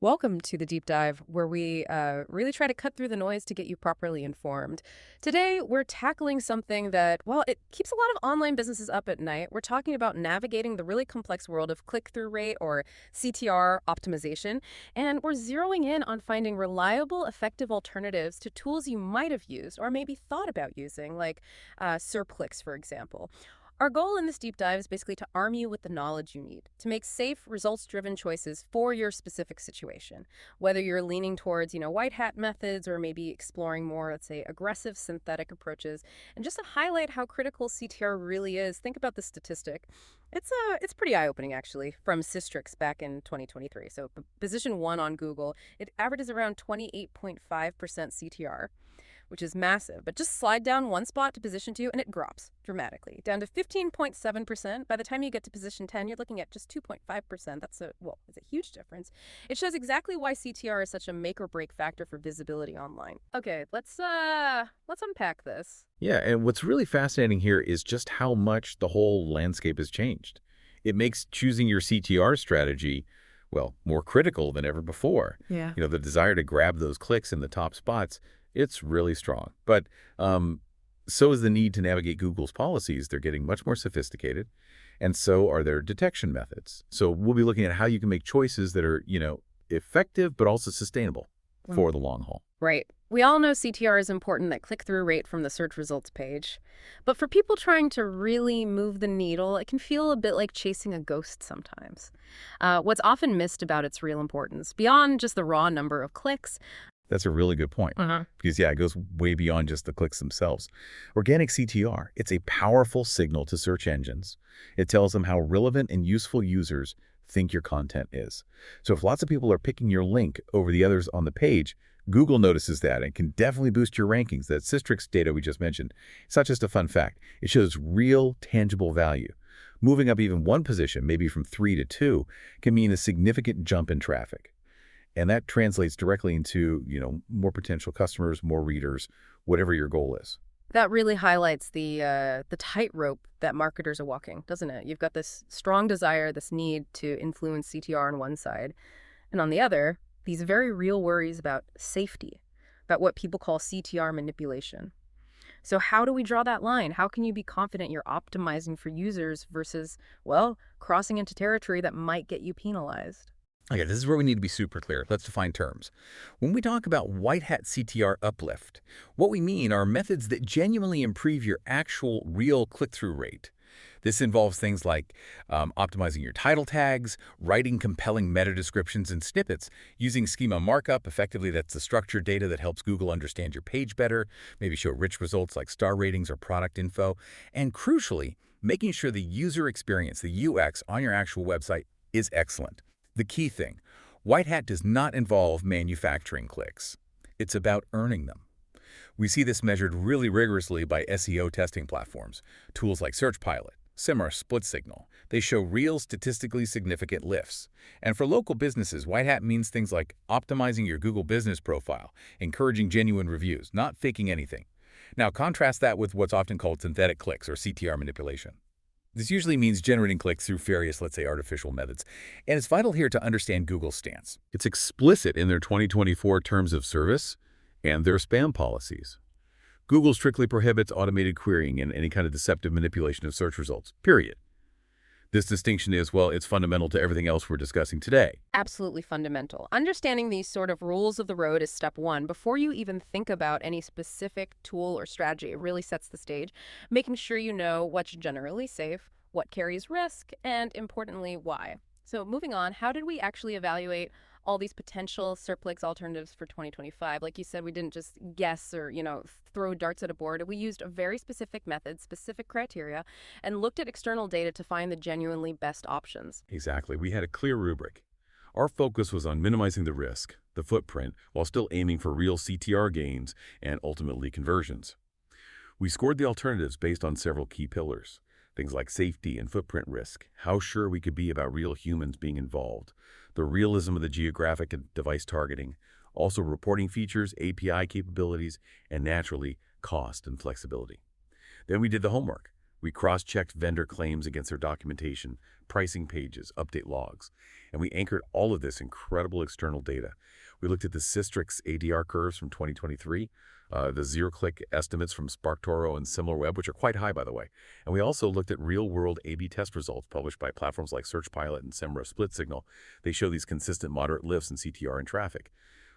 Welcome to the deep dive where we really try to cut through the noise to get you properly informed. Today, we're tackling something that, well, it keeps a lot of online businesses up at night. We're talking about navigating the really complex world of click-through rate or CTR optimization, and we're zeroing in on finding reliable, effective alternatives to tools you might have used or maybe thought about using, like SerpClix, for example. Our goal in this deep dive is basically to arm you with the knowledge you need to make safe, results-driven choices for your specific situation. Whether you're leaning towards, white hat methods or maybe exploring more, let's say, aggressive synthetic approaches. And just to highlight how critical CTR really is, think about this statistic. It's pretty eye-opening, actually, from SerpClix back in 2023. So position 1 on Google, it averages around 28.5% CTR, which is massive. But just slide down one spot to position 2, and it drops dramatically, down to 15.7%. By the time you get to position 10, you're looking at just 2.5%. It's a huge difference. It shows exactly why CTR is such a make or break factor for visibility online. Okay, let's unpack this. Yeah, and what's really fascinating here is just how much the whole landscape has changed. It makes choosing your CTR strategy, well, more critical than ever before. Yeah. The desire to grab those clicks in the top spots, it's really strong. But so is the need to navigate Google's policies. They're getting much more sophisticated, and so are their detection methods. So we'll be looking at how you can make choices that are, effective but also sustainable for the long haul. Right. We all know CTR is important, that click-through rate from the search results page. But for people trying to really move the needle, it can feel a bit like chasing a ghost sometimes. What's often missed about its real importance, beyond just the raw number of clicks. That's a really good point. Because, it goes way beyond just the clicks themselves. Organic CTR, it's a powerful signal to search engines. It tells them how relevant and useful users think your content is. So if lots of people are picking your link over the others on the page, Google notices that and can definitely boost your rankings. That SerpClix data we just mentioned, it's not just a fun fact. It shows real, tangible value. Moving up even one position, maybe from 3 to 2, can mean a significant jump in traffic. And that translates directly into, more potential customers, more readers, whatever your goal is. That really highlights the tightrope that marketers are walking, doesn't it? You've got this strong desire, this need to influence CTR on one side, and on the other, these very real worries about safety, about what people call CTR manipulation. So how do we draw that line? How can you be confident you're optimizing for users versus, crossing into territory that might get you penalized? Okay, this is where we need to be super clear. Let's define terms. When we talk about white hat CTR uplift, what we mean are methods that genuinely improve your actual real click-through rate. This involves things like optimizing your title tags, writing compelling meta descriptions and snippets, using schema markup. Effectively, that's the structured data that helps Google understand your page better, maybe show rich results like star ratings or product info, and crucially, making sure the user experience, the UX on your actual website is excellent. The key thing, white hat does not involve manufacturing clicks. It's about earning them. We see this measured really rigorously by SEO testing platforms, tools like SearchPilot, Simmer, SplitSignal. They show real statistically significant lifts. And for local businesses, white hat means things like optimizing your Google business profile, encouraging genuine reviews, not faking anything. Now contrast that with what's often called synthetic clicks or CTR manipulation. This usually means generating clicks through various, let's say, artificial methods. And it's vital here to understand Google's stance. It's explicit in their 2024 terms of service and their spam policies. Google strictly prohibits automated querying and any kind of deceptive manipulation of search results, period. This distinction is, it's fundamental to everything else we're discussing today. Absolutely fundamental. Understanding these sort of rules of the road is step 1. Before you even think about any specific tool or strategy, it really sets the stage, making sure you know what's generally safe, what carries risk, and importantly, why. So moving on, how did we actually evaluate all these potential SerpClix alternatives for 2025? Like you said, we didn't just guess or, throw darts at a board. We used a very specific method, specific criteria, and looked at external data to find the genuinely best options. Exactly. We had a clear rubric. Our focus was on minimizing the risk, the footprint, while still aiming for real CTR gains and ultimately conversions. We scored the alternatives based on several key pillars. Things like safety and footprint risk, how sure we could be about real humans being involved, the realism of the geographic and device targeting, also reporting features, API capabilities, and naturally, cost and flexibility. Then we did the homework. We cross-checked vendor claims against their documentation, pricing pages, update logs, and we anchored all of this incredible external data. We looked at the SerpClix ADR curves from 2023, the zero-click estimates from SparkToro and SimilarWeb, which are quite high, by the way. And we also looked at real-world A/B test results published by platforms like SearchPilot and Semrush Split Signal. They show these consistent moderate lifts in CTR and traffic.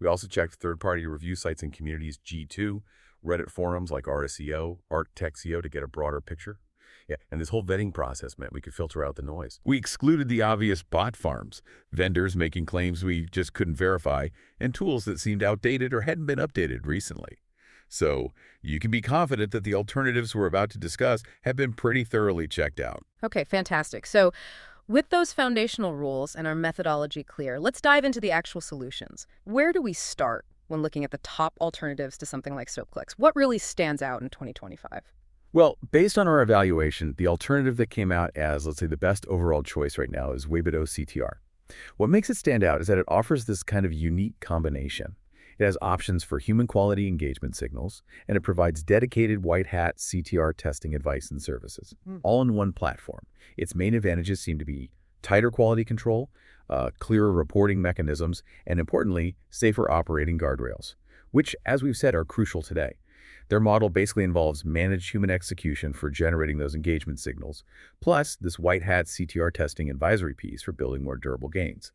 We also checked third-party review sites and communities G2, Reddit forums like RSEO, ArtTechSEO to get a broader picture. Yeah, and this whole vetting process meant we could filter out the noise. We excluded the obvious bot farms, vendors making claims we just couldn't verify, and tools that seemed outdated or hadn't been updated recently. So you can be confident that the alternatives we're about to discuss have been pretty thoroughly checked out. Okay, fantastic. So with those foundational rules and our methodology clear, let's dive into the actual solutions. Where do we start when looking at the top alternatives to something like SerpClix? What really stands out in 2025? Well, based on our evaluation, the alternative that came out as, let's say, the best overall choice right now is Webido CTR. What makes it stand out is that it offers this kind of unique combination. It has options for human quality engagement signals, and it provides dedicated white hat CTR testing advice and services, all in one platform. Its main advantages seem to be tighter quality control, clearer reporting mechanisms, and importantly, safer operating guardrails, which, as we've said, are crucial today. Their model basically involves managed human execution for generating those engagement signals, plus this white hat CTR testing advisory piece for building more durable gains.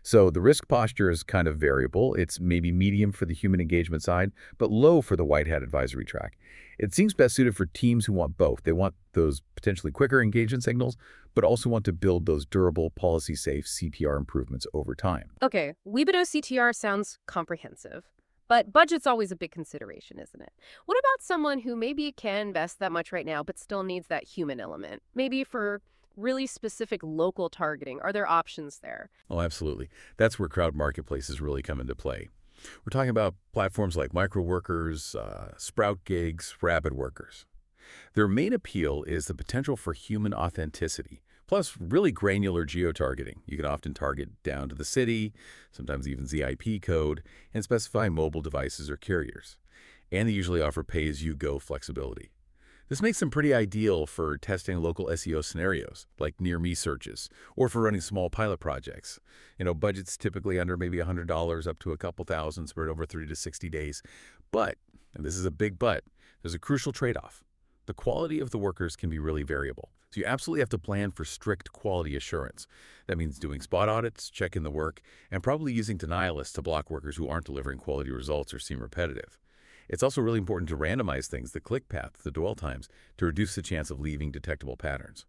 So the risk posture is kind of variable. It's maybe medium for the human engagement side, but low for the white hat advisory track. It seems best suited for teams who want both. They want those potentially quicker engagement signals, but also want to build those durable, policy-safe CTR improvements over time. Okay, Webido CTR sounds comprehensive. But budget's always a big consideration, isn't it? What about someone who maybe can't invest that much right now, but still needs that human element? Maybe for really specific local targeting. Are there options there? Oh, absolutely. That's where crowd marketplaces really come into play. We're talking about platforms like Microworkers, Sprout Gigs, Rapid Workers. Their main appeal is the potential for human authenticity, plus really granular geo-targeting. You can often target down to the city, sometimes even ZIP code, and specify mobile devices or carriers. And they usually offer pay-as-you-go flexibility. This makes them pretty ideal for testing local SEO scenarios, like near-me searches, or for running small pilot projects. Budgets typically under maybe $100 up to a couple thousand spread over 30 to 60 days. But, and this is a big but, there's a crucial trade-off. The quality of the workers can be really variable. So you absolutely have to plan for strict quality assurance. That means doing spot audits, checking the work, and probably using denialists to block workers who aren't delivering quality results or seem repetitive. It's also really important to randomize things, the click path, the dwell times, to reduce the chance of leaving detectable patterns.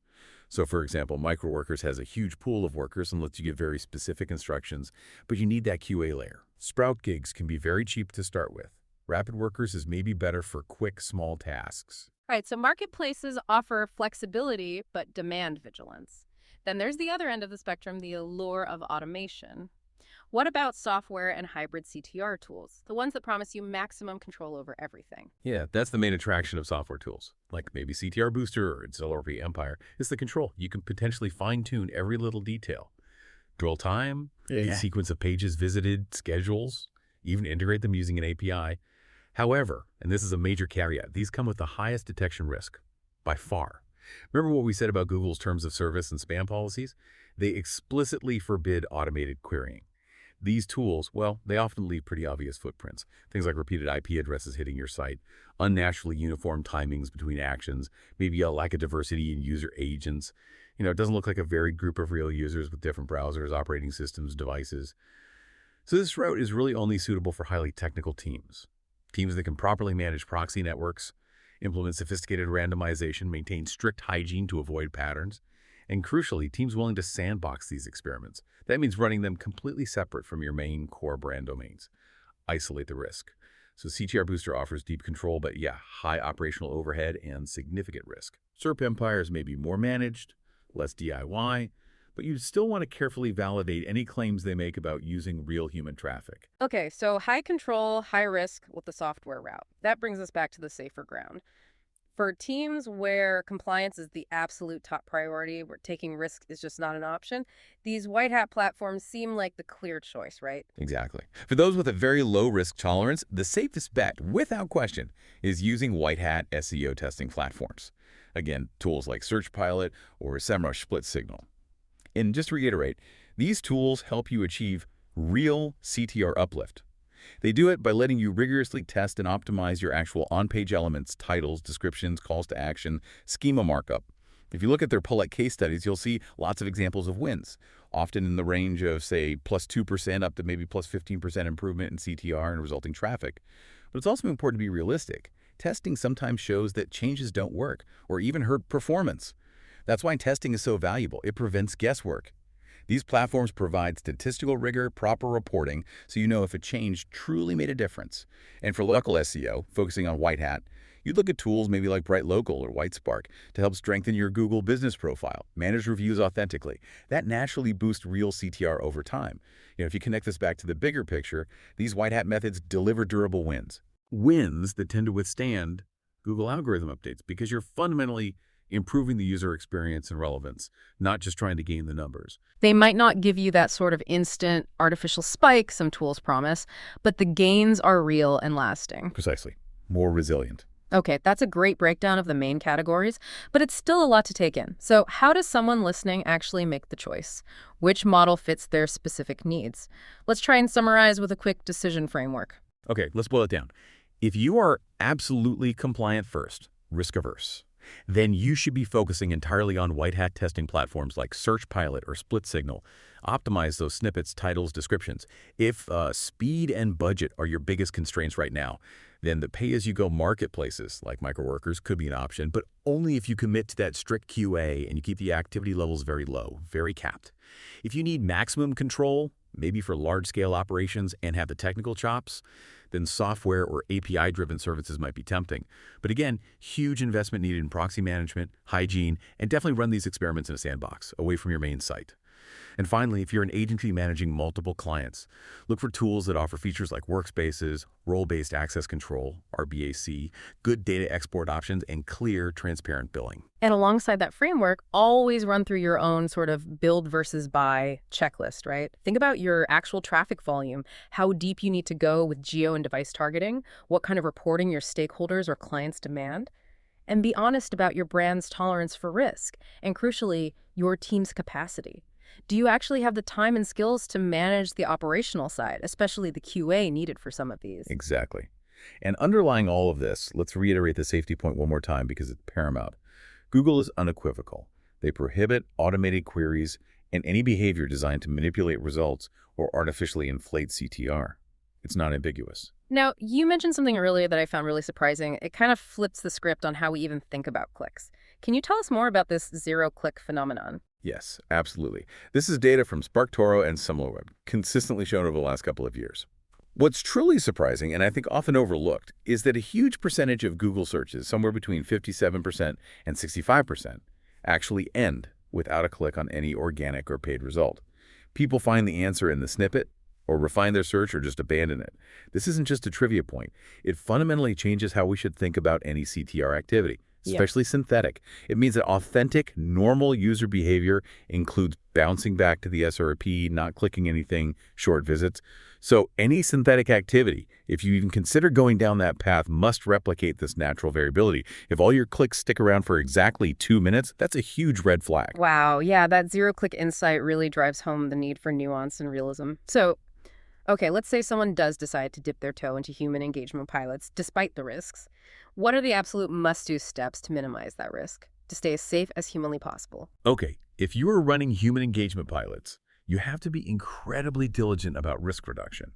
So for example, Microworkers has a huge pool of workers and lets you give very specific instructions, but you need that QA layer. Sprout Gigs can be very cheap to start with. Rapid Workers is maybe better for quick, small tasks. All right, so marketplaces offer flexibility but demand vigilance. Then there's the other end of the spectrum, the allure of automation. What about software and hybrid CTR tools, the ones that promise you maximum control over everything? Yeah, that's the main attraction of software tools, like maybe CTR Booster or Accelerate Empire. It's the control. You can potentially fine-tune every little detail. Dwell time, sequence of pages visited, schedules, even integrate them using an API. However, and this is a major caveat, these come with the highest detection risk, by far. Remember what we said about Google's terms of service and spam policies? They explicitly forbid automated querying. These tools, well, they often leave pretty obvious footprints. Things like repeated IP addresses hitting your site, unnaturally uniform timings between actions, maybe a lack of diversity in user agents. It doesn't look like a varied group of real users with different browsers, operating systems, devices. So this route is really only suitable for highly technical teams. Teams that can properly manage proxy networks, implement sophisticated randomization, maintain strict hygiene to avoid patterns, and crucially, teams willing to sandbox these experiments. That means running them completely separate from your main core brand domains. Isolate the risk. So CTR Booster offers deep control, but yeah, high operational overhead and significant risk. SERP Empires may be more managed, less DIY, but you still want to carefully validate any claims they make about using real human traffic. Okay, so high control, high risk with the software route. That brings us back to the safer ground. For teams where compliance is the absolute top priority, where taking risk is just not an option, these white hat platforms seem like the clear choice, right? Exactly. For those with a very low risk tolerance, the safest bet, without question, is using white hat SEO testing platforms. Again, tools like SearchPilot or SEMrush Split Signal. And just to reiterate, these tools help you achieve real CTR uplift. They do it by letting you rigorously test and optimize your actual on-page elements, titles, descriptions, calls to action, schema markup. If you look at their Pull-Up case studies, you'll see lots of examples of wins, often in the range of, say, plus 2% up to maybe plus 15% improvement in CTR and resulting traffic. But it's also important to be realistic. Testing sometimes shows that changes don't work or even hurt performance. That's why testing is so valuable. It prevents guesswork. These platforms provide statistical rigor, proper reporting, so you know if a change truly made a difference. And for local SEO, focusing on white hat, you'd look at tools maybe like Bright Local or WhiteSpark to help strengthen your Google business profile, manage reviews authentically. That naturally boosts real CTR over time. If you connect this back to the bigger picture, these white hat methods deliver durable wins. Wins that tend to withstand Google algorithm updates because you're fundamentally improving the user experience and relevance, not just trying to gain the numbers. They might not give you that sort of instant artificial spike some tools promise, but the gains are real and lasting. Precisely. More resilient. Okay, that's a great breakdown of the main categories, but it's still a lot to take in. So how does someone listening actually make the choice? Which model fits their specific needs? Let's try and summarize with a quick decision framework. Okay, let's boil it down. If you are absolutely compliant first, risk averse, then you should be focusing entirely on white hat testing platforms like SearchPilot or Split Signal. Optimize those snippets, titles, descriptions. If speed and budget are your biggest constraints right now, then the pay-as-you-go marketplaces like Microworkers could be an option, but only if you commit to that strict QA and you keep the activity levels very low, very capped. If you need maximum control, maybe for large-scale operations and have the technical chops, then software or API-driven services might be tempting. But again, huge investment needed in proxy management, hygiene, and definitely run these experiments in a sandbox, away from your main site. And finally, if you're an agency managing multiple clients, look for tools that offer features like workspaces, role-based access control, RBAC, good data export options, and clear, transparent billing. And alongside that framework, always run through your own sort of build versus buy checklist, right? Think about your actual traffic volume, how deep you need to go with geo and device targeting, what kind of reporting your stakeholders or clients demand, and be honest about your brand's tolerance for risk, and crucially, your team's capacity. Do you actually have the time and skills to manage the operational side, especially the QA needed for some of these? Exactly. And underlying all of this, let's reiterate the safety point one more time because it's paramount. Google is unequivocal. They prohibit automated queries and any behavior designed to manipulate results or artificially inflate CTR. It's not ambiguous. Now, you mentioned something earlier that I found really surprising. It kind of flips the script on how we even think about clicks. Can you tell us more about this zero-click phenomenon? Yes, absolutely. This is data from SparkToro and SimilarWeb, consistently shown over the last couple of years. What's truly surprising, and I think often overlooked, is that a huge percentage of Google searches, somewhere between 57% and 65%, actually end without a click on any organic or paid result. People find the answer in the snippet, or refine their search, or just abandon it. This isn't just a trivia point. It fundamentally changes how we should think about any CTR activity, especially synthetic. It means that authentic, normal user behavior includes bouncing back to the SRP, not clicking anything, short visits. So any synthetic activity, if you even consider going down that path, must replicate this natural variability. If all your clicks stick around for exactly 2 minutes, that's a huge red flag. Wow, yeah, that zero-click insight really drives home the need for nuance and realism. So, okay, let's say someone does decide to dip their toe into human engagement pilots, despite the risks. What are the absolute must-do steps to minimize that risk, to stay as safe as humanly possible? Okay, if you are running human engagement pilots, you have to be incredibly diligent about risk reduction.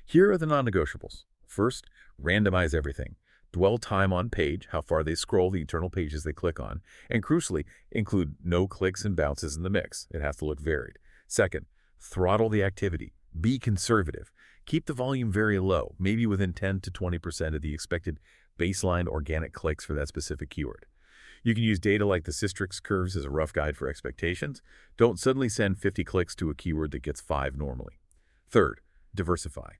Here are the non-negotiables. First, randomize everything. Dwell time on page, how far they scroll the internal pages they click on, and crucially, include no clicks and bounces in the mix. It has to look varied. Second, throttle the activity. Be conservative. Keep the volume very low, maybe within 10 to 20% of the expected baseline organic clicks for that specific keyword. You can use data like the SerpClix curves as a rough guide for expectations. Don't suddenly send 50 clicks to a keyword that gets 5 normally. Third, diversify.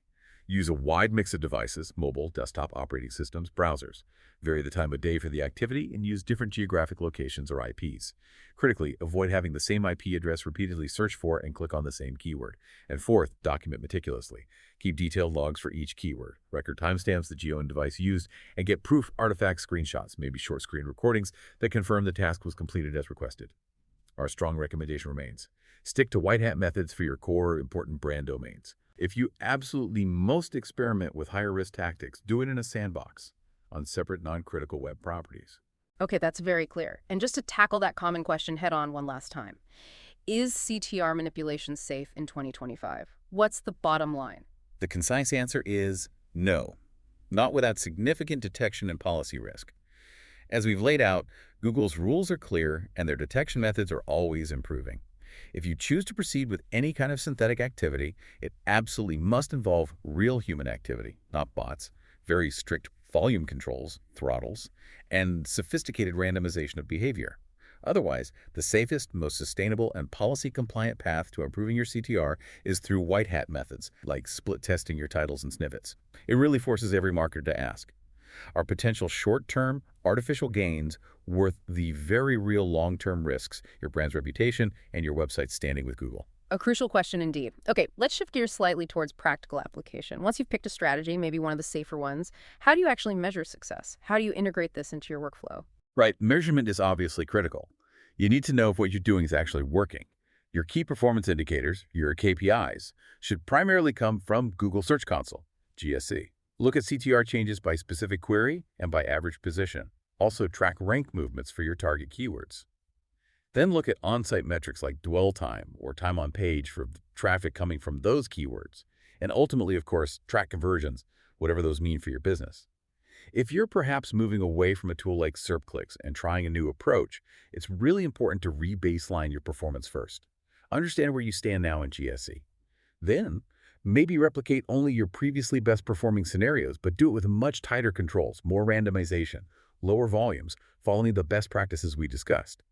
Use a wide mix of devices, mobile, desktop operating systems, browsers. Vary the time of day for the activity and use different geographic locations or IPs. Critically, avoid having the same IP address repeatedly searched for and click on the same keyword. And fourth, document meticulously. Keep detailed logs for each keyword, record timestamps the geo and device used, and get proof artifact screenshots, maybe short screen recordings, that confirm the task was completed as requested. Our strong recommendation remains: stick to white hat methods for your core important brand domains. If you absolutely must experiment with higher risk tactics, do it in a sandbox on separate non-critical web properties. Okay, that's very clear. And just to tackle that common question head on one last time, is CTR manipulation safe in 2025? What's the bottom line? The concise answer is no, not without significant detection and policy risk. As we've laid out, Google's rules are clear and their detection methods are always improving. If you choose to proceed with any kind of synthetic activity, it absolutely must involve real human activity, not bots, very strict volume controls, throttles, and sophisticated randomization of behavior. Otherwise, the safest, most sustainable, and policy-compliant path to improving your CTR is through white hat methods, like split testing your titles and snippets. It really forces every marketer to ask, are potential short-term, artificial gains worth the very real long-term risks, your brand's reputation, and your website's standing with Google? A crucial question indeed. Okay, let's shift gears slightly towards practical application. Once you've picked a strategy, maybe one of the safer ones, how do you actually measure success? How do you integrate this into your workflow? Right, measurement is obviously critical. You need to know if what you're doing is actually working. Your key performance indicators, your KPIs, should primarily come from Google Search Console, GSC. Look at CTR changes by specific query and by average position. Also track rank movements for your target keywords. Then look at on-site metrics like dwell time or time on page for traffic coming from those keywords. And ultimately, of course, track conversions, whatever those mean for your business. If you're perhaps moving away from a tool like SerpClix and trying a new approach, it's really important to re-baseline your performance first. Understand where you stand now in GSC. Then, maybe replicate only your previously best performing scenarios, but do it with much tighter controls, more randomization, lower volumes, following the best practices we discussed.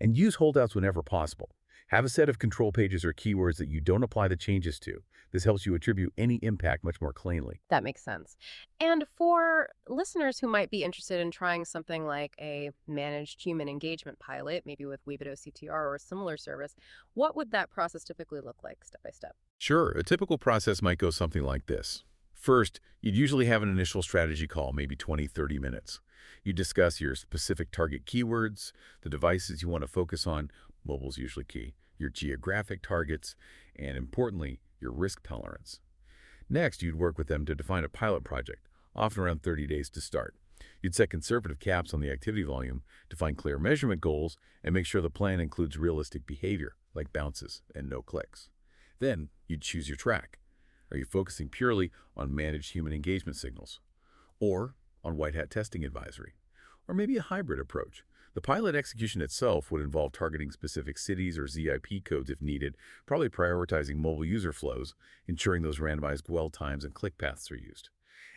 And use holdouts whenever possible. Have a set of control pages or keywords that you don't apply the changes to. This helps you attribute any impact much more cleanly. That makes sense. And for listeners who might be interested in trying something like a managed human engagement pilot, maybe with Webido CTR or a similar service, what would that process typically look like step by step? Sure, a typical process might go something like this. First, you'd usually have an initial strategy call, maybe 20-30 minutes. You discuss your specific target keywords, the devices you want to focus on, mobile's usually key, your geographic targets, and importantly, your risk tolerance. Next, you'd work with them to define a pilot project, often around 30 days to start. You'd set conservative caps on the activity volume, define clear measurement goals, and make sure the plan includes realistic behavior, like bounces and no clicks. Then, you'd choose your track. Are you focusing purely on managed human engagement signals? Or on white hat testing advisory? Or maybe a hybrid approach? The pilot execution itself would involve targeting specific cities or ZIP codes if needed, probably prioritizing mobile user flows, ensuring those randomized dwell times and click paths are used.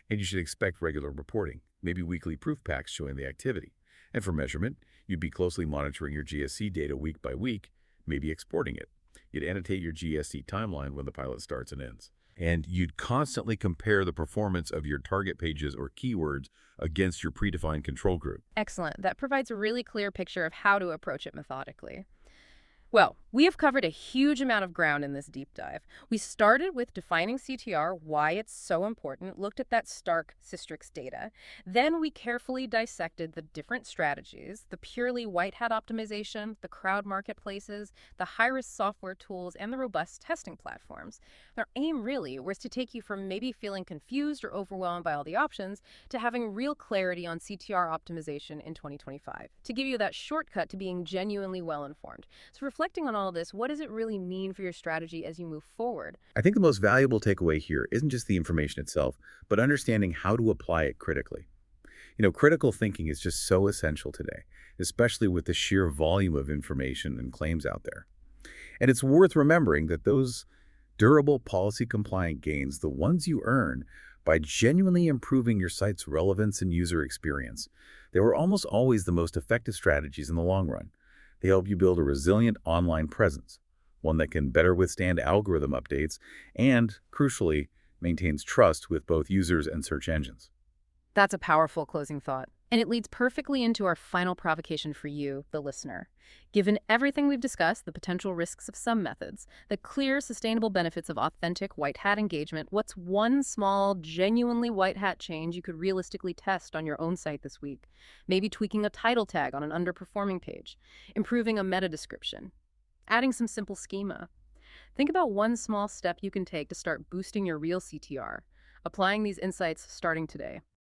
And you should expect regular reporting, maybe weekly proof packs showing the activity. And for measurement, you'd be closely monitoring your GSC data week by week, maybe exporting it. You'd annotate your GSC timeline when the pilot starts and ends. And you'd constantly compare the performance of your target pages or keywords against your predefined control group. Excellent. That provides a really clear picture of how to approach it methodically. Well, we have covered a huge amount of ground in this deep dive. We started with defining CTR, why it's so important, looked at that stark Systrix data. Then we carefully dissected the different strategies, the purely white hat optimization, the crowd marketplaces, the high-risk software tools, and the robust testing platforms. Our aim really was to take you from maybe feeling confused or overwhelmed by all the options to having real clarity on CTR optimization in 2025, to give you that shortcut to being genuinely well-informed. So reflecting on all of this, what does it really mean for your strategy as you move forward? I think the most valuable takeaway here isn't just the information itself, but understanding how to apply it critically. Critical thinking is just so essential today, especially with the sheer volume of information and claims out there. And it's worth remembering that those durable policy-compliant gains, the ones you earn by genuinely improving your site's relevance and user experience, they were almost always the most effective strategies in the long run. They help you build a resilient online presence, one that can better withstand algorithm updates and, crucially, maintains trust with both users and search engines. That's a powerful closing thought. And it leads perfectly into our final provocation for you, the listener. Given everything we've discussed, the potential risks of some methods, the clear, sustainable benefits of authentic white hat engagement, what's one small, genuinely white hat change you could realistically test on your own site this week? Maybe tweaking a title tag on an underperforming page, improving a meta description, adding some simple schema. Think about one small step you can take to start boosting your real CTR, applying these insights starting today.